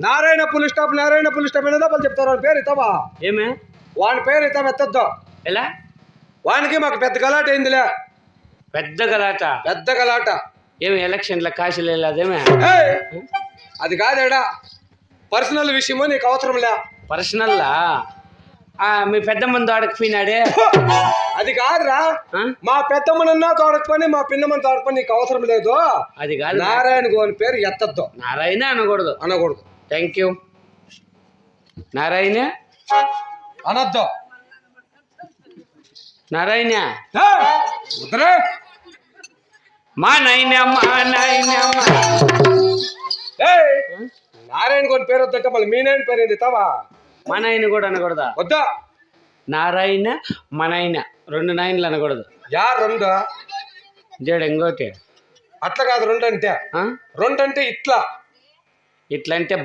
నారాయణ పులి స్టాప్ అనేదా వాళ్ళు చెప్తారు. వాని పేరు ఇస్తావా? ఏమే వాని పేరు ఇస్తాం ఎత్తద్దు. ఎలా? వానికి మాకు పెద్ద గలాట అయిందిలే. పెద్ద గలాట ఏమి ఎలక్షన్ల కాశీలు వెళ్ళదేమే? అది కాదేడా, పర్సనల్ విషయమో నీకు అవసరంలే. పర్సనల్లా? మీ పెద్దమ్మని తోడకపోయినాడే అది కాదురా. మా పెద్దమ్మనన్నా తోడకపోయి మా పిన్నమ్మని తోడకపోయి నీకు అవసరం లేదు. అది కాదు. నారాయణ గోని పేరు ఎత్తద్దు. నారాయణ అనకూడదు. Thank you. నారాయణ అనద్దు. నారాయణ వద్దురా. మా నాయన నారాయణ గోని పేరు వద్దంటే మళ్ళీ మీ నాయన పేరు ఏంది తావా? మా నాయన కూడా అనకూడదా? వద్దా. నారాయణ మా నాయన 2 నాయనలు అనకూడదు. యా 2 జడ ఇంకోటి అట్లా కాదు. 2 అంటే ఇట్లా అంటే